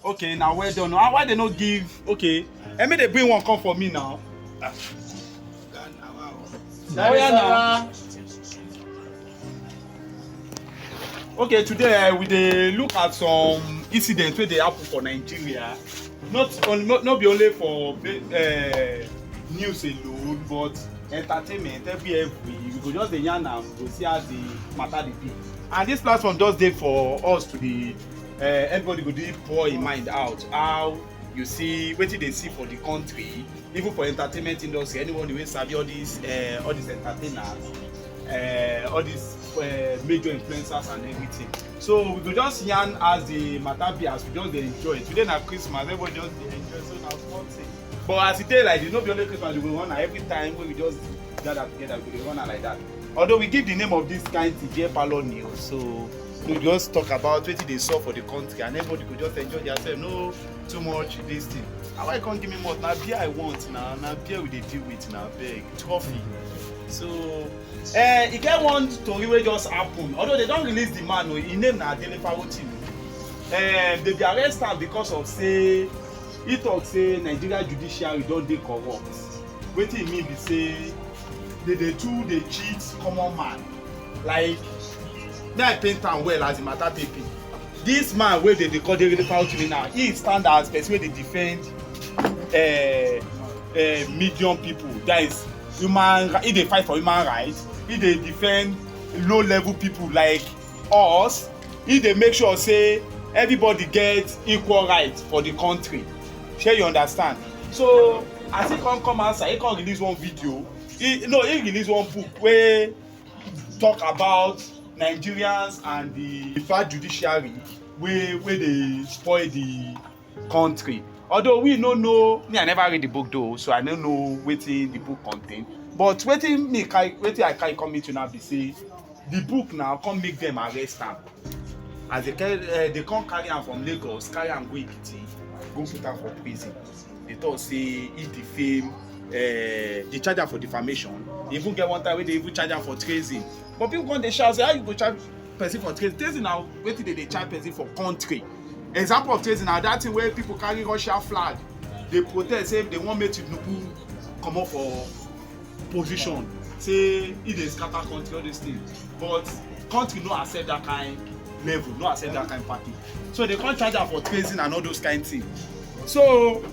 Okay, now well done. Why they not give? Okay, let me they bring one come for me now. Oh yeah, now. Okay, today we dey look at some incidents wey dey happen for Nigeria. Not be only for news alone, but entertainment every we go just dey yarn am, we go see how the matter dey be. And this platform just dey for us to dey everybody go dey pour im mind out how you see wetin dey see for the country, even for entertainment industry. Anybody wey sabi all these entertainers, all these major influencers and everything. So we go just yarn as the matter be, as we just dey enjoy. Today na Christmas, everybody just dey enjoy, so na small thing. But as e dey like this, no be only Christmas we go run am. Every time wey we just gather together, we go dey run am like that. Although we give the name of this kind TJ Parlour News, so we just talk about wetin dey sup for the country, and everybody go just enjoy themselves. No too much this thing. And why you come give me more? Na beer I want na beer we dey deal with na abeg. Trophy. So e get one story wey just happen. Although they don release the man, him name na Adelefawoti. They dey arrest am because of say he talk say Nigeria Judiciary don dey corrupt. Wetin e mean be say they dey cheat common man. Like make I paint am well as the matter take be. This man wey dey call Adelefawoti now, he stand as person wey dey defend medium people. That is he dey fight for human rights. He dey defend low level people like us. He dey make sure say everybody get equal rights for the country. Shey you understand? So as he come outside, he come release one video. He release one book wey talk about Nigerians and the bad judiciary wey dey spoil the country. Although we no know, me I never read the book though, so I no know wetin the book contain. But wetin I carry come meet you now be say the book now come make them arrest am. As they come carry am from Lagos, carry am go Ekiti, go put am for prison. They talk say he defame, they charge am for defamation. They even get one time wey they even charge am for treason. But people come dey shout say how you go charge person for treason? Treason na wetin they dey charge person for country. Example of treason na that thing wey people carry Russia flag, dey protest say they wan make Tinubu comot for position, say e dey scatter country, all these things. But country no accept that kind level, no accept that kind party. So they come charge am for treason and all those kind things. So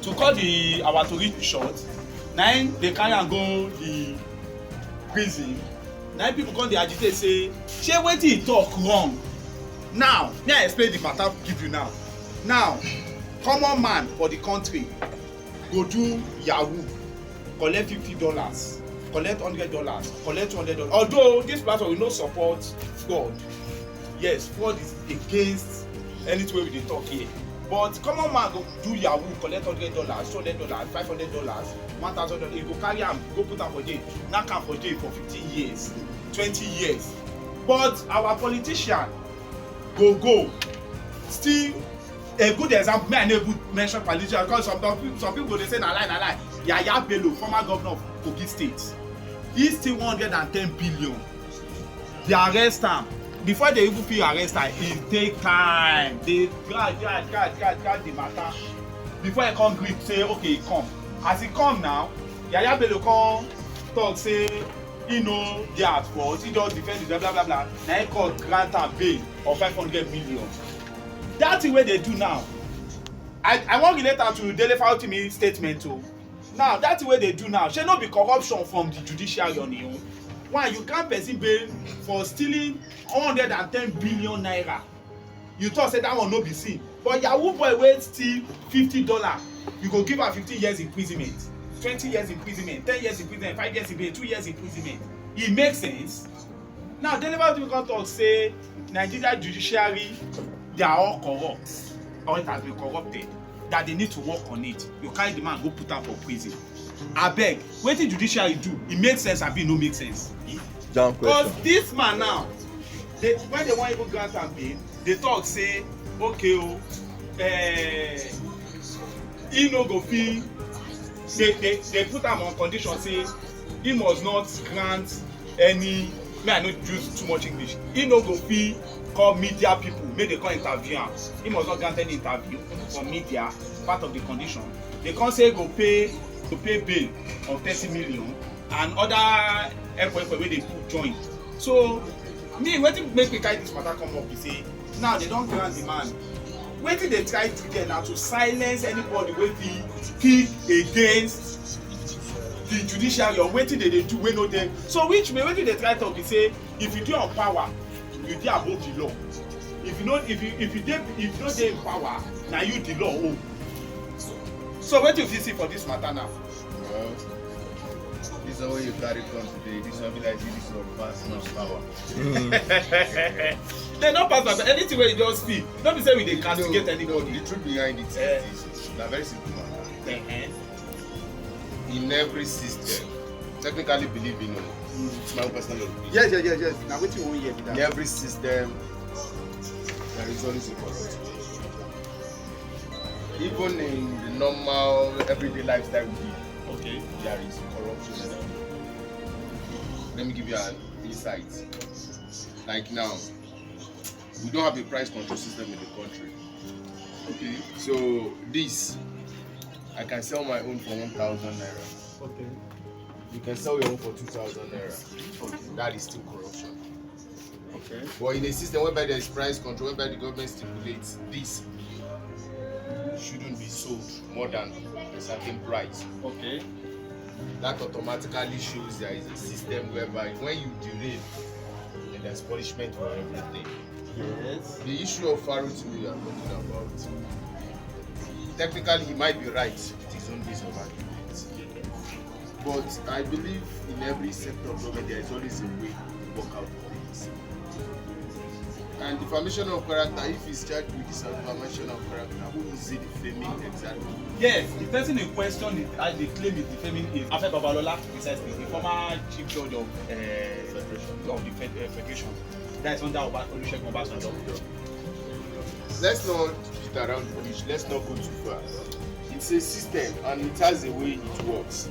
to cut our tori short, na they carry am go the prison. Na people come dey agitate say shey wetin he talk wrong. Now may I explain the matter give you now. Now common man for the country go do yahoo, collect $50, collect $100, collect $200. Although this platform will not support fraud. Yes, fraud is against anything we dey talk here. But common man go do yahoo, collect $100, $200, $500, $1,000. He go carry am, go put am for jail, knack am for jail for 15 years, 20 years. But our politician go still a good example. May I no even mention politician because some people dey say na lie. Yaya Bello, former governor of Kogi State, he still 110 billion. They arrest am. Before they even fit arrest am, e take time. They drag the matter before he come gree say okay, he come. As he come now, Yaya Bello come talk say he no dey at fault, he just defend the blah blah blah. Na him court grant am bail of 500 million. That thing wey they do now, I wan relate am to Adelefawoti statement o. Now that thing wey they do now, shey no be corruption from the judiciary on im own? Why you grant person bail for stealing 110 billion naira? You talk say that one no be sin, but yahoo boy wey steal $50, you go give am 15 years imprisonment, 20 years imprisonment, 10 years imprisonment, 5 years imprisonment, 2 years imprisonment. E make sense? Now Adelefawoti come talk say Nigeria judiciary they are all corrupt, or it has been corrupted, that they need to work on it. You carry the man go put am for prison. Abeg, wetin judiciary do? E make sense abi e no make sense? Because this man now, when they wan even grant am bail, they talk say okay o, he no go fit. They put am on condition say he must not grant any may I no use too much English, he no go fit call media people make they come interview am. He must not grant any interview for media, part of the condition. They come say go pay bail of 30 million and other efforts wey dey put join. So me wetin make me carry this matter come up be say now they don grant the man. Wetin dey try do there na to silence anybody wey fit speak against the judiciary or wetin they dey do wey no dey. So which mean wetin dey try talk be say if you dey on power you dey above the law. If you no dey in power na you the law own. So wetin you fit see for this matter now? Well, this is where you carry come today. This one be like this one pass no power. They no pass by anything wey you just feel. No be say we dey castigate anybody. The truth behind it is na very simple matter. In every system, technically believe in it's my own personal opinion. Yes. Na wetin we wan hear be that. In every system, there is always a corrupt. Even in the normal everyday lifestyle we live, Okay. there is corruption. Let me give you an insight. Like now, we don't have a price control system in the country. Okay. So this, I can sell my own for 1,000 naira. Okay. You can sell your own for 2,000 naira. Okay. That is still corruption. Okay. But in a system whereby there is price control, whereby the government stipulates this shouldn't be sold more than a certain price. Okay. That automatically shows there is a system whereby when you derail, then there's punishment for everything. Yes. The issue of Pharaoh to me I'm talking about, technically he might be right with his own base of argument. But I believe in every sector of government there is always a way to work out things. And defamation of character, if he's charged with this defamation of character, who is he defaming exactly? Yes, the person in question they claim is defaming is Afe Babalola, precisely the former chief judge of the Federation. That is under Olusegun Obasanjo. Let's not beat around the bush. Let's not go too far. It's a system and it has a way it works.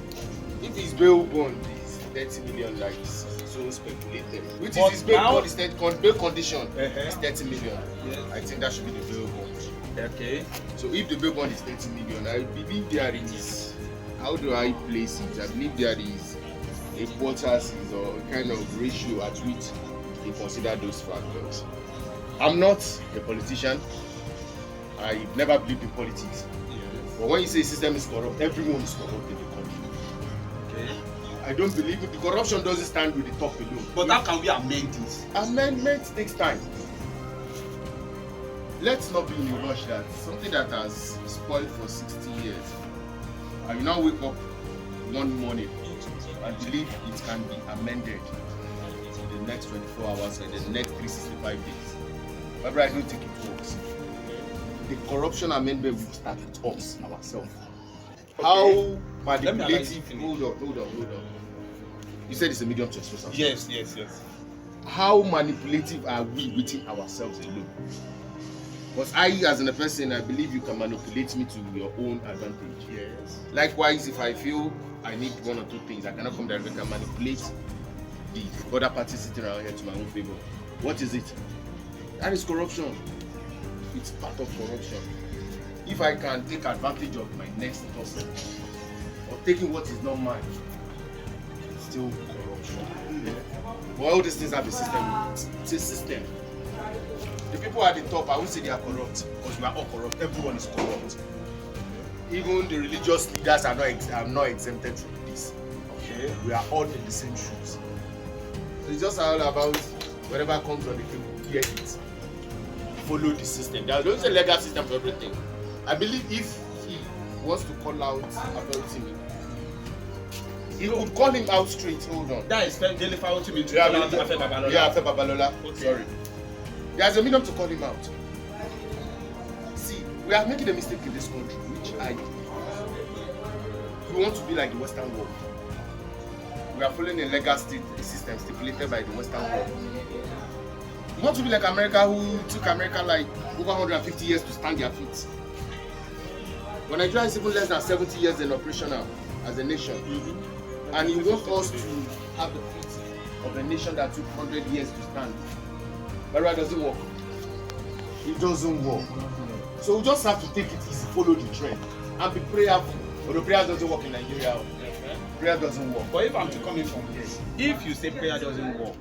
If his bail bond is 30 million like so speculated, which but is his bail now, bond is bail condition is 30 million. Yes. I think that should be the bail bond. Okay. So if the bail bond is 30 million, I believe there is, how do I place it? I believe there is a quarters or a kind of ratio at which they consider those factors. I'm not a politician. I never believed in politics. Yes. But when you say system is corrupt, everyone is corrupt in the country. Okay. I don't believe it. The corruption doesn't stand with the top alone. But how can we amend this? Amendment takes time. Let's not be in a rush that something that has spoiled for 60 years, and you now wake up one morning and believe it can be amended in the next 24 hours or the next 365 days. However, I don't think it works. The corruption amendment will start with us, ourselves. Okay. How manipulative? Hold on. You said it's a medium to express ourselves. Yes. How manipulative are we within ourselves alone? Because I, as a person, I believe you can manipulate me to your own advantage. Yes. Likewise, if I feel I need one or two things, I cannot come directly and manipulate the other party sitting around here to my own favor. What is it? That is corruption. It's part of corruption. If I can take advantage of my next person or taking what is not mine, it's still corruption. Yeah. But all these things have a system. It's a system. The people at the top, I won't say they are corrupt, because we are all corrupt. Everyone is corrupt. Even the religious leaders are not exempted from this. Okay, we are all in the same shoes. So it's just all about whatever comes on the table, get it. Follow the system. There's always a legal system for everything. I believe if he wants to call out Afe, he could call him out straight. Hold on. That is Dele Farotimi to Yeah, call out Afe Babalola. Yeah, Afe Babalola. Okay. Sorry. There's a medium to call him out. See, we are making a mistake in this country, which we want to be like the Western world. We are following a legal system stipulated by the Western world. We want to be like America, who took America like over 150 years to stand their feet. When Nigeria is even less than 70 years in operational as a nation, and you want us to have the feet of a nation that took 100 years to stand. But it doesn't work. It doesn't work. So we just have to take it easy, follow the trend, and be prayerful. But the prayer doesn't work in Nigeria. Prayer doesn't work. But if I'm to come in from here, if you say prayer doesn't work,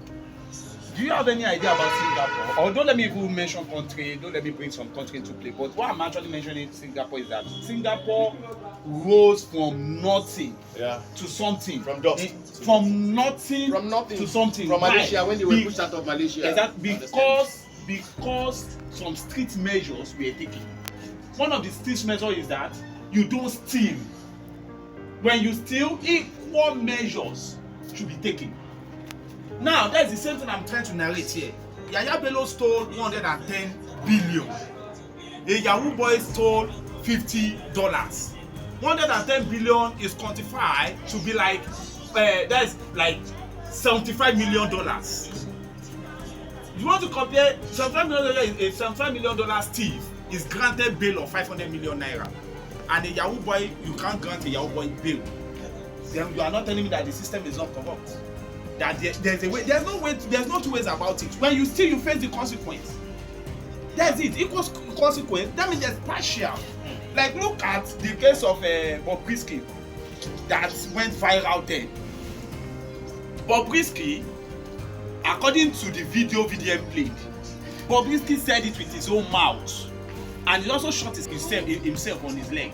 do you have any idea about Singapore? Or don't let me even mention country, don't let me bring some country into play. But what I'm actually mentioning Singapore is that Singapore rose from nothing to something. From dust. From nothing to something. From Malaysia, when they were pushed out of Malaysia. Exactly. Because some strict measures were taken. One of the strict measures is that you don't steal. When you steal, equal measures should be taken. Now, that's the same thing I'm trying to narrate here. Yaya Bello stole 110 billion. A Yahoo boy stole $50. 110 billion is quantified to be like, that's like $75 million. You want to compare $75 million, a $75 million thief is granted bail of 500 million naira. And a Yahoo boy, you can't grant a Yahoo boy bail. Then you are not telling me that the system is not corrupt. That there's a way, there's no two ways about it. When you steal, you face the consequence. That's it. Equals consequence. That means there's partial. Like look at the case of Bobrisky that went viral then. Bobrisky, according to the video VDM played, Bobrisky said it with his own mouth, and he also shot himself on his leg.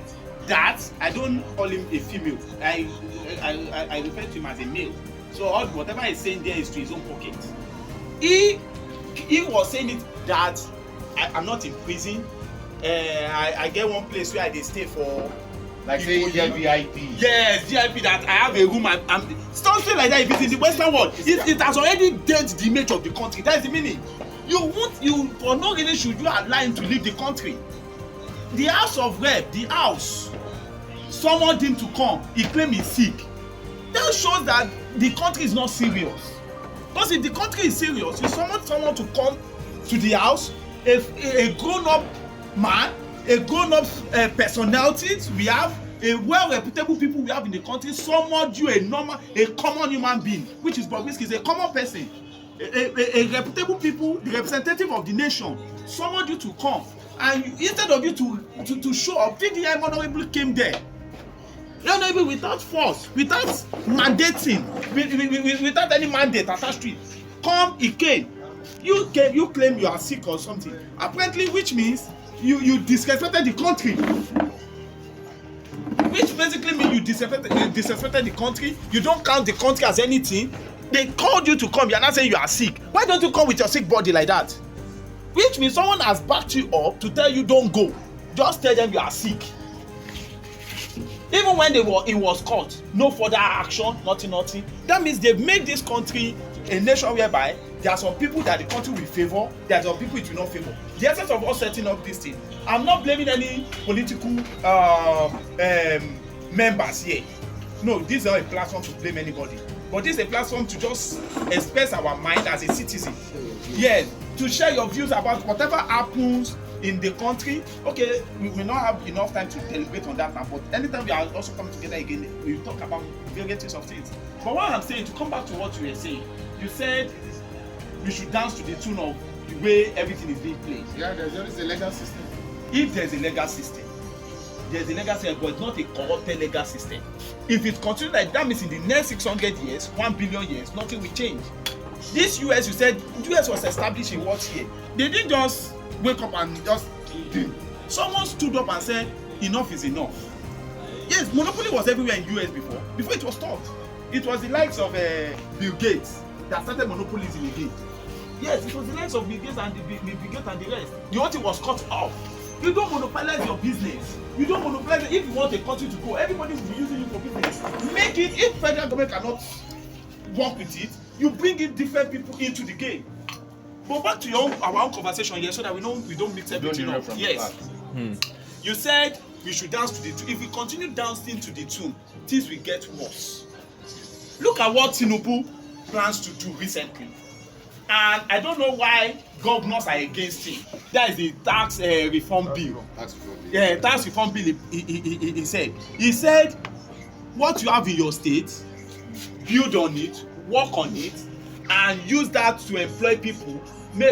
That I don't call him a female. I refer to him as a male. So whatever he's saying there is to his own pocket. He was saying it that I'm not in prison. I get one place where I stay for like say VIP. Yes, VIP, that I have a room. I'm something like that. If it's in the Western world, it has already dealt the image of the country. That's the meaning. For no reason should you allow him to leave the country. The House of Rep, the House, summoned him to come. He claimed he's sick. That shows that the country is not serious. Because if the country is serious, you summon someone to come to the house, a grown-up man, a grown-up personalities we have, a well-reputable people we have in the country, summoned you, a common human being, which is Bobrisky, is a common person, a reputable people, the representative of the nation, summoned you to come, and instead of you to show up, VDM Honorable came there. Honorable without force, without mandating, without any mandate attached to it. Come, he came. You claim you are sick or something. Apparently, which means you disrespected the country. Which basically means you disrespected the country. You don't count the country as anything. They called you to come. You are not saying you are sick. Why don't you come with your sick body like that? Which means someone has backed you up to tell you don't go. Just tell them you are sick. Even when it was caught, no further action, nothing. That means they've made this country a nation whereby there are some people that the country will favor, there are some people it will not favor. The essence of us setting up this thing, I'm not blaming any political members here. No, this is not a platform to blame anybody. But this is a platform to just express our mind as a citizen. Yes, to share your views about whatever happens in the country. Okay, we may not have enough time to deliberate on that now, but anytime we are also coming together again, we talk about varieties of things. But what I'm saying, to come back to what you were saying, you said we should dance to the tune of the way everything is being played. Yeah, there's always a legal system. If there's a legal system, there's a legal system, but it's not a corrupted legal system. If it continues like that, means in the next 600 years, 1 billion years, nothing will change. This US, you said, US was established in what year? They didn't just wake up and just do. Someone stood up and said, enough is enough. Yes, monopoly was everywhere in US before it was stopped. It was the likes of Bill Gates that started monopolism again. Yes, it was the likes of Bill Gates and Bill Gates and the rest. The whole thing was cut off. You don't monopolize your business. You don't monopolize it. If you want a country to go, everybody will be using you for business. Make it, if federal government cannot work with it, you bring in different people into the game. But back to our own conversation here, so that we don't mix everything up. Yes. You said we should dance to the tune. If we continue dancing to the tune, things will get worse. Look at what Tinubu plans to do recently. And I don't know why governors are against him. That is the tax reform bill. Yeah, tax reform bill, he said. He said, what you have in your state, build on it, work on it, and use that to employ people,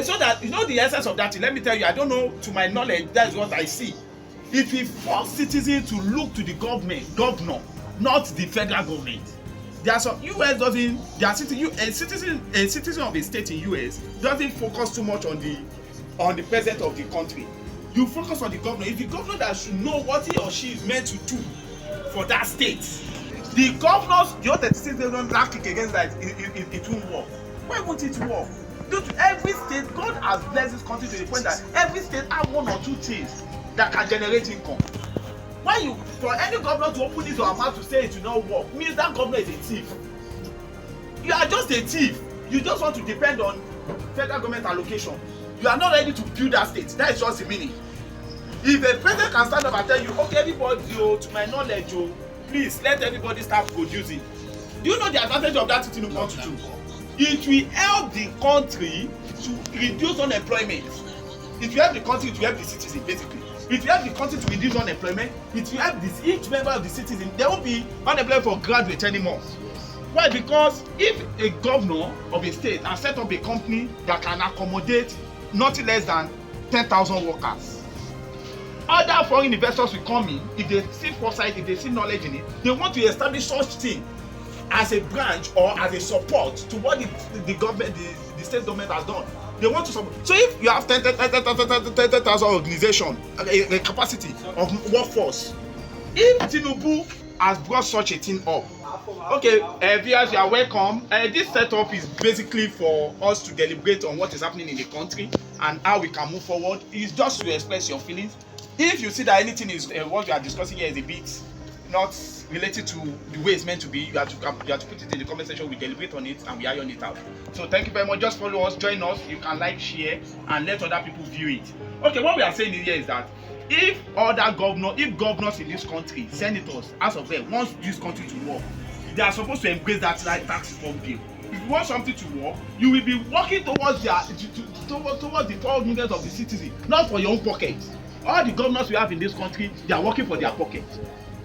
so that, you know, the essence of that thing, let me tell you, I don't know, to my knowledge, that is what I see. It will force citizens to look to the governor, not the federal government. There are some US doesn't, a citizen of a state in US doesn't focus too much on the president of the country. You focus on the governor. It's the governor that should know what he or she is meant to do for that state. The governors, the other citizens don't kick against that, it won't work. Why won't it work? Every state, God has blessed this country to the point that every state has one or two things that can generate income. Why for any governor to open his or her mouth to say it will not work means that governor is a thief. You are just a thief. You just want to depend on federal government allocation. You are not ready to build that state. That is just the meaning. If a president can stand up and tell you, okay, everybody, to my knowledge, please let everybody start producing. Do you know the advantage of that thing you want to do? It will help the country to reduce unemployment. It will help the country to help the citizen, basically. It will help the country to reduce unemployment. It will help each member of the citizen. There won't be unemployment for graduates anymore. Why? Because if a governor of a state has set up a company that can accommodate nothing less than 10,000 workers, other foreign investors will come in. If they see foresight, if they see knowledge in it, they want to establish such thing as a branch or as a support to what the government, the state government has done. They want to support. So if you have 10,000 organization, a capacity of workforce, if Tinubu has brought such a thing up, okay, viewers, you are welcome. This setup is basically for us to deliberate on what is happening in the country and how we can move forward. It's just to express your feelings. If you see that anything is what we are discussing here is a bit not related to the way it's meant to be, you have to put it in the comment section. We deliberate on it and we iron it out. So thank you very much. Just follow us, join us. You can like, share, and let other people view it. Okay, what we are saying here is that if governors in this country, senators, as of them, want this country to work, they are supposed to embrace that tax reform bill. If you want something to work, you will be working towards towards the 12 million of the citizens, not for your own pocket. All the governors we have in this country, they are working for their pocket.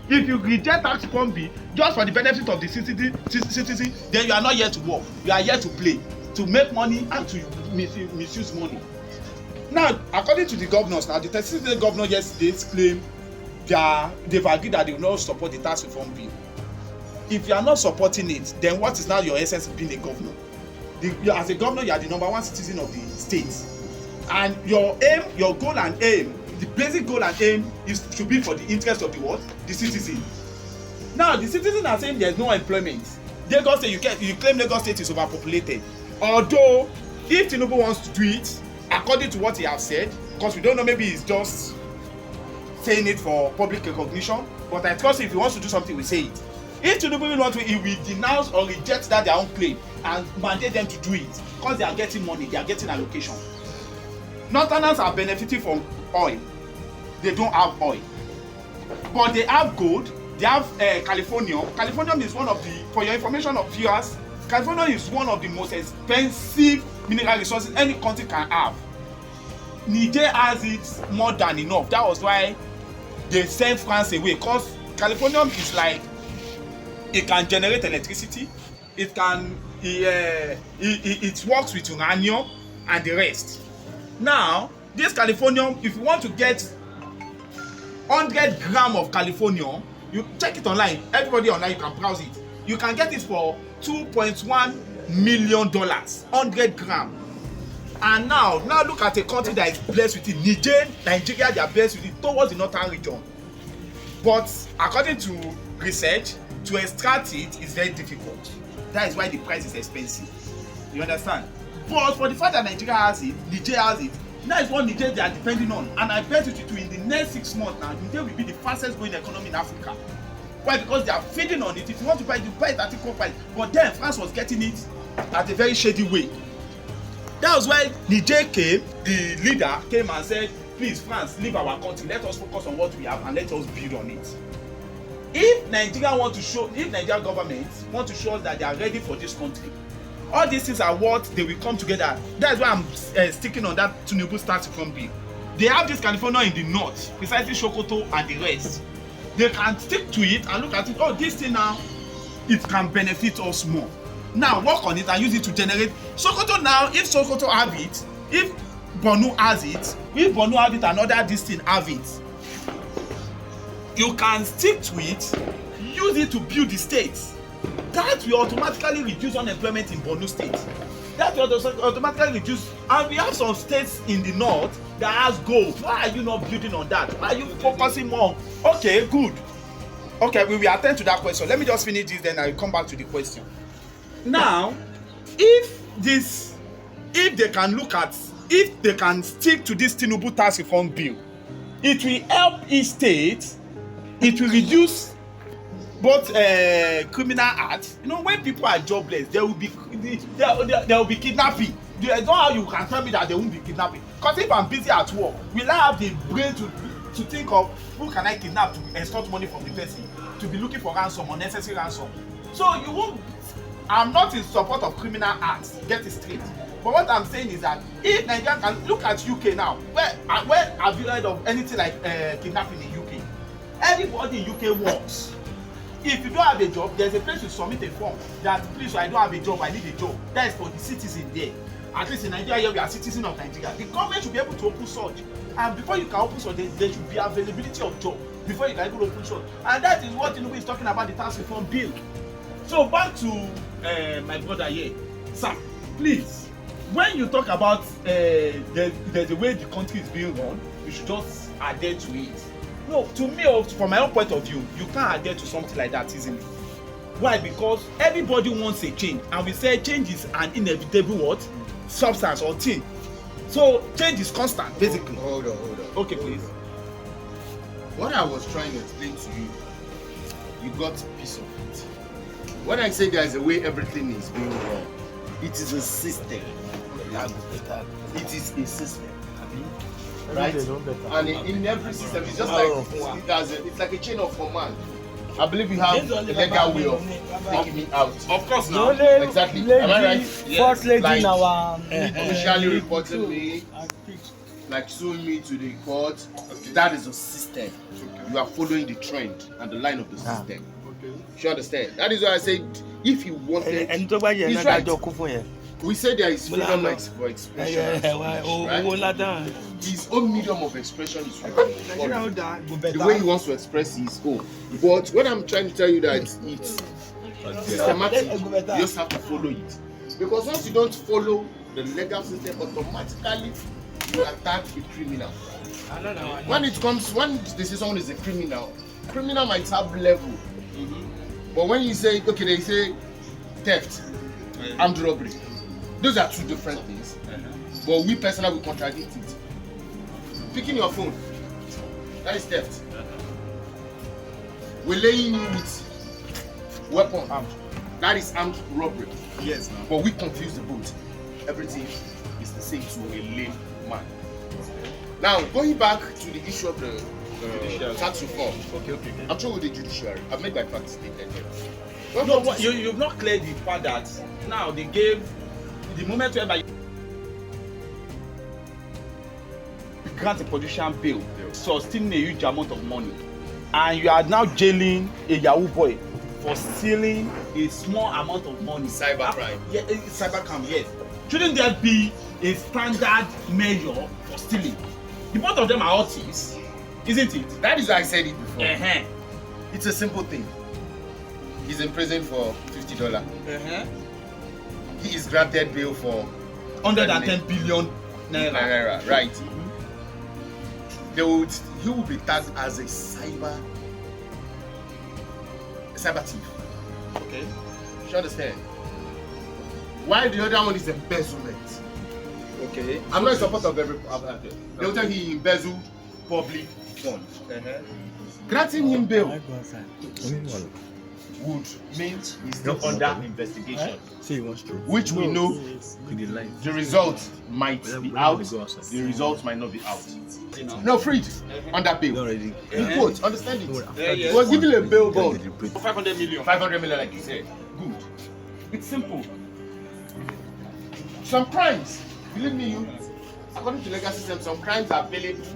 If you reject tax reform bill just for the benefit of the citizen, then you are not here to work. You are here to play, to make money and to misuse money. Now, according to the governors, now the 36th governor yesterday claimed they've agreed that they will not support the tax reform bill. If you are not supporting it, then what is now your essence of being a governor? As a governor, you are the number one citizen of the state, and your aim, your goal and aim, the basic goal and aim should be for the interest of the what? The citizen. Now, the citizens are saying there is no employment. Lagos State, you claim Lagos State is overpopulated. Although, if Tinubu wants to do it, according to what he has said, because we don't know, maybe he's just saying it for public recognition, but I trust if he wants to do something, we say it. If Tinubu will want to, he will denounce or reject that their own claim and mandate them to do it because they are getting money, they are getting allocation. Northerners are benefiting from oil. They don't have oil, but they have gold. They have californium. Californium is one of the, for your information of viewers, californium is one of the most expensive mineral resources any country can have. Niger has it more than enough. That was why they sent France away, because californium is like, it can generate electricity, it works with uranium and the rest. Now, this californium, if you want to get 100 grams of californium, you check it online. Everybody online, you can browse it. You can get it for $2.1 million, 100 grams. And now look at a country that is blessed with it. Nigeria, they are blessed with it towards the northern region. But according to research, to extract it is very difficult. That is why the price is expensive. You understand? But for the fact that Nigeria has it, Niger has it, that is what Niger they are depending on. And I bet you too, in the next 6 months now, Niger will be the fastest growing economy in Africa. Why? Because they are feeding on it. If you want to buy it, you buy it at equal price. But then France was getting it at a very shady way. That was why Niger came, the leader came and said, please France, leave our country, let us focus on what we have and let us build on it. If Nigeria government want to show us that they are ready for this country, all these things are what they will come together. That's why I'm sticking on that Tinubu tax reform bill. They have this California in the north, precisely Sokoto and the rest. They can stick to it and look at it. Oh, this thing now, it can benefit us more. now work on it and use it to generate. Sokoto now, if Sokoto have it, if Borno has it, if Borno have it and other this thing have it, you can stick to it, use it to build the state. That will automatically reduce unemployment in Borno state. That will automatically reduce, and we have some states in the north that has gold. Why are you not building on that? Why are you focusing more? Okay, good. Okay, we will attend to that question. Let me just finish this, then I will come back to the question. Now, if they can look at, if they can stick to this Tinubu tax reform bill, it will help each state, it will reduce both criminal acts. You know, when people are jobless, there will be kidnapping. There is not how you can tell me that there won't be kidnapping. Because if I'm busy at work, will I have the brain to think of who can I kidnap to extort money from the person, to be looking for ransom, unnecessary ransom? So you won't. I'm not in support of criminal acts, get it straight. But what I'm saying is that if Nigeria can look at UK now, where have you heard of anything like kidnapping in UK? Everybody in UK works. If you don't have a job, there's a place to submit a form that, please, I don't have a job, I need a job. That is for the citizen there. At least in Nigeria, here we are citizens of Nigeria. The government should be able to open such. And before you can open such, there should be availability of job before you can able to open such. And that is what Tinubu is talking about, the tax reform bill. So back to my brother here. Sir, please, when you talk about there's a way the country is being run, you should just adhere to it. No, to me, from my own point of view, you can't adhere to something like that easily. Why? Because everybody wants a change, and we say change is an inevitable what? Substance or thing. So change is constant, basically. Hold on. Okay, please. What I was trying to explain to you, you got a piece of it. When I say there's a way everything is being run, it is a system. It is a system. Right? And in every system, it's just like it's like a chain of command. I believe we have a legal way of taking it out. Of course, now. Exactly. Am I right? First lady Like, in our officially reporting me, like suing me to the court. That is a system. You are following the trend and the line of the system. You understand? That is why I said, if you want it, it's right. We say there is freedom for expression. Right? His own medium of expression is the way he wants to express his own. But what I'm trying to tell you that it's systematic. You just have to follow it. Because once you don't follow the legal system, automatically you attack a criminal. When they say someone is a criminal might have level. But when you say, okay, they say theft, armed robbery, those are two different things. But we personally will contradict it. Picking your phone, that is theft. We're laying you with weapon, that is armed robbery. Yes, ma'am. But we confuse the both. Everything is the same to a lame man. Now, going back to the issue of the tax reform. Okay. I'm sure with the judiciary. I've made my fact statement here. No, you've not cleared the fact that now they gave the moment whereby you grant a politician bail, sustaining a huge amount of money, and you are now jailing a Yahoo boy for stealing a small amount of money. Cybercrime. Yeah, cybercrime, yes. Shouldn't there be a standard measure for stealing? The both of them are all thieves, isn't it? That is why I said it before. Uh-huh. It's a simple thing. He's in prison for $50. Uh-huh. He is granted bail for 110 billion naira. Right. He will be tagged as a cyber thief. Okay. You understand? While the other one is embezzlement. Okay. I'm not in support of every. They will tell he embezzled public funds. Granting him bail would mean he's still under investigation. Which we know the result might be out, the result might not be out. No, freed under bail. In quote, understand it. He was given a bail bond. 500 million. 500 million, like you said. Good. It's simple. Some crimes, believe me, according to legal system, some crimes are bailable,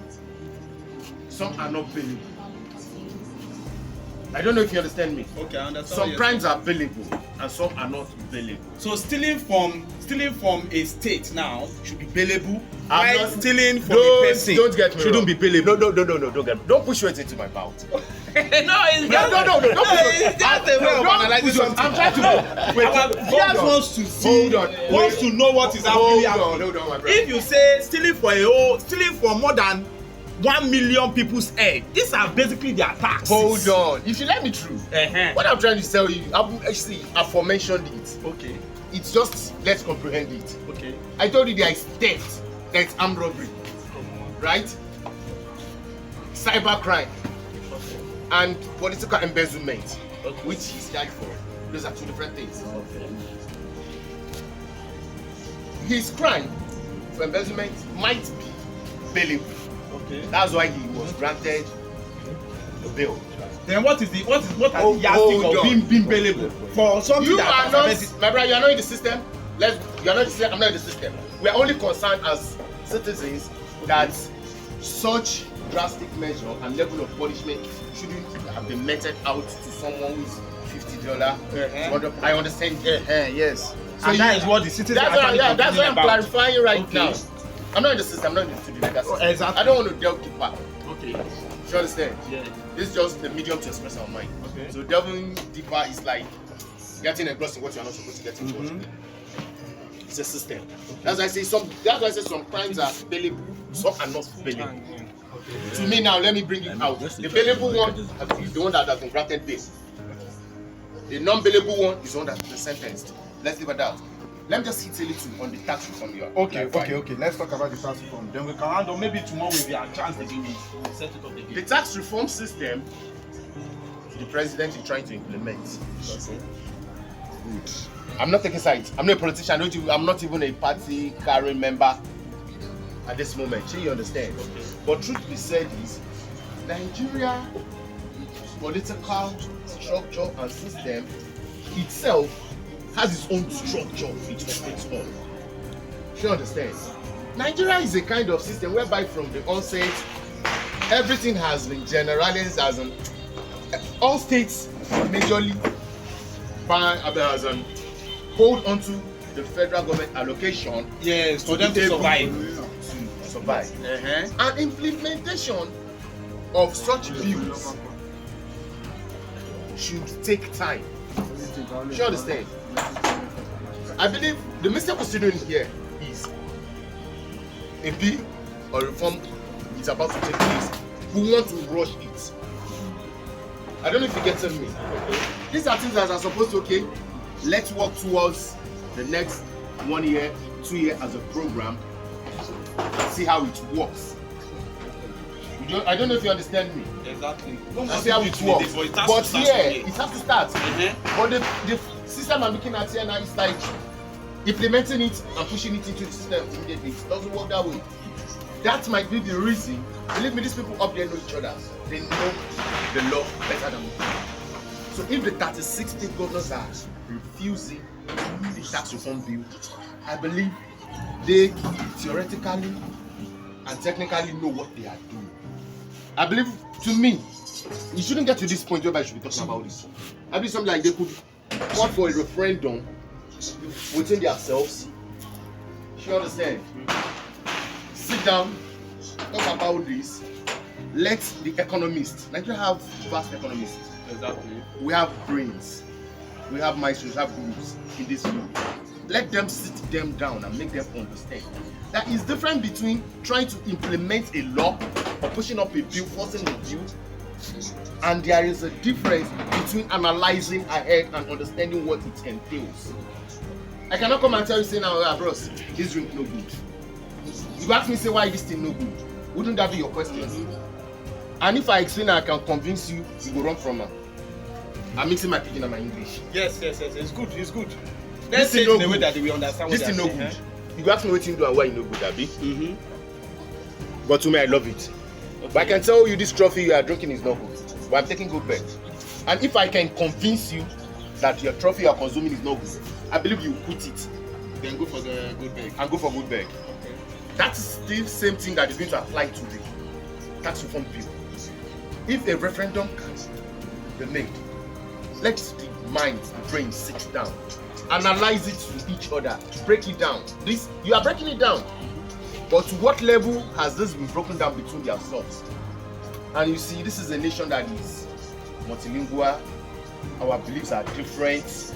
some are not bailable. I don't know if you understand me. Okay, I understand. Some crimes are bailable and some are not bailable. So stealing from a state now should be bailable. I'm While not- stealing from a person Don't get me shouldn't wrong. be bailable. No, don't push words into my mouth. No, it's No, don't push it's just a way of Don't analyzing push words. something. I'm trying to wait. Our viewers wants to see, wants to know what is actually happening. Hold on, my brother. If you say stealing for more than 1 million people's head, these are basically their taxes. Hold on. If you let me through, Uh-huh. what I'm trying to tell you, I've actually aforementioned it. Okay. It's just let's comprehend it. Okay. I told you there is theft, there is armed robbery, right? Cybercrime and political embezzlement, which he's charged for. Those are two different things. His crime for embezzlement might be bailable. Okay. That's why he was granted the bail. Then what are the yardstick Hold of on. being bailable for something You that are not, has my brother. You are not in the system. You are not in the system. I'm not in the system. We are only concerned as citizens that such drastic measure and level of punishment shouldn't have been meted out to someone who is $50. I understand. yes. So And that you- is what the citizens That's are why, actually that's why I'm complaining about. clarifying right Okay. now. I'm not in the system. I'm not in the legal system. Exactly. I don't want to delve deeper. Okay. You understand? Yeah. This is just the medium to express our mind. Okay. So delving deeper is like getting engrossed in what you're not supposed to get engrossed in. It's a system. That's why I say some crimes are bailable, some are not bailable. To me now, let me bring it out. The bailable one is the one that has been granted bail. The non-bailable one is the one that has been sentenced. Let's leave it at that. Let me just hit a little on the tax reform here. Okay. Let's talk about the tax reform. Then we can handle maybe tomorrow with your chance again. We'll set it up again. The tax reform system, the president is trying to implement. Good. I'm not taking sides. I'm not a politician. I'm not even a party carrying member at this moment. Sure, you understand? Okay. But truth be said is, Nigeria political structure and system itself has its own structure it operates on. Sure, you understand? Nigeria is a kind of system whereby from the onset, everything has been generalized as all states majorly hold onto the federal government allocation. Yes, for them to survive. And implementation of such bills should take time. You understand? I believe the mistake we're doing here is a bill or reform is about to take place. We want to rush it. I don't know if you get me. These are things that are supposed to, let's work towards the next 1 year, 2 years as a program, see how it works. I don't know if you understand me. Exactly. See how it works. But here, it has to start. But the system I'm looking at here now is like implementing it and pushing it into the system immediately. It doesn't work that way. That might be the reason. Believe me, these people up there know each other. They know the law better than me. So if the 36 state governors are refusing the tax reform bill, I believe they theoretically and technically know what they are doing. I believe, to me, it shouldn't get to this point where I should be talking about this. I believe something like they could call for a referendum within themselves. You understand? Sit down, talk about this. Let the economists, Nigeria have vast economists. Exactly. We have brains, we have maestros, we have gurus in this field. Let them sit them down and make them understand that it's different between trying to implement a law or pushing up a bill, forcing a bill, and there is a difference between analyzing ahead and understanding what it entails. I cannot come and tell you, say now, bros, this drink no good. You ask me, say, why this thing no good? Wouldn't that be your question? And if I explain and I can convince you, you go run from her. I'm mixing my pidgin and my English. Yes. It's good. Let's say it in a way that we understand what this thing they're no saying. good. You ask me what you do and why you no good, Abi. But to me, I love it. Okay. But I can tell you this trophy you are drinking is not good. But I'm taking good bet. And if I can convince you that your trophy you are consuming is not good, I believe you quit it. Then go for the good bag. And go for good bag. Okay. That's the same thing that is going to apply to the tax reform bill. If a referendum comes, the need. Let the mind, the brain sit down, analyze it to each other, break it down. This, you are breaking it down. But to what level has this been broken down between themselves? And you see, this is a nation that is multilingual. Our beliefs are different.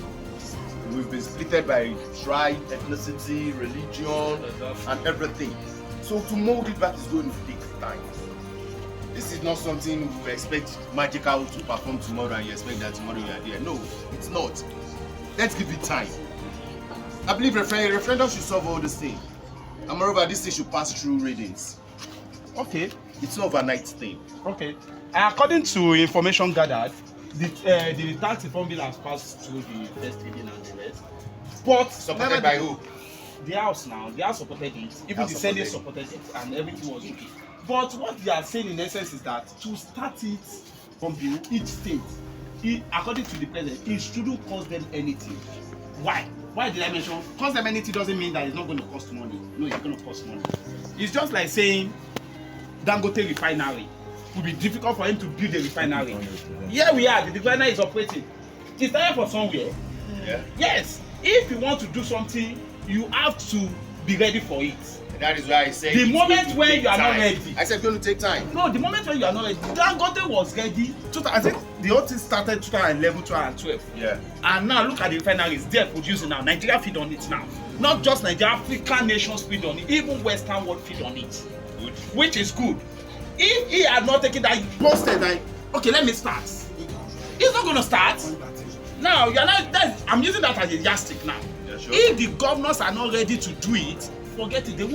We've been splitted by tribe, ethnicity, religion, and everything. So to mold it back is going to take time. This is not something we expect magical to perform tomorrow and you expect that tomorrow you are there. No, it's not. Let's give it time. I believe referendum should solve all this thing. And moreover, this thing should pass through readings. Okay. It's not overnight thing. Okay. According to information gathered, the tax reform bill has passed through the first reading and the rest. But Supported by who? The House now, the House supported it. Even House the Senate supported supported it, and everything was okay. But what they are saying in essence is that to start it from each state, according to the president, it shouldn't cost them anything. Why? Why did I mention? Cost them anything doesn't mean that it's not going to cost money. No, it's going to cost money. It's just like saying Dangote refinery. It will be difficult for him to build a refinery. Here we are, the refinery is operating. It's there for somewhere. Yeah. Yes. If you want to do something, you have to be ready for it. And that is why I said the moment when you are not ready. I said it's going to take time. No, the moment when you are not ready. Dangote was ready. I think the whole thing started 2011, 2012. Yeah. And now look at the refineries they're producing now. Nigeria feed on it now. Not just Nigeria, African nations feed on it. Even Western world feed on it. Good. Which is good. If he had not taken that, posted like, okay, let me start. He's not going to start. Now you are not. I'm using that as a yardstick now. Yeah, sure. If the governors are not ready to do it, forget it. They won't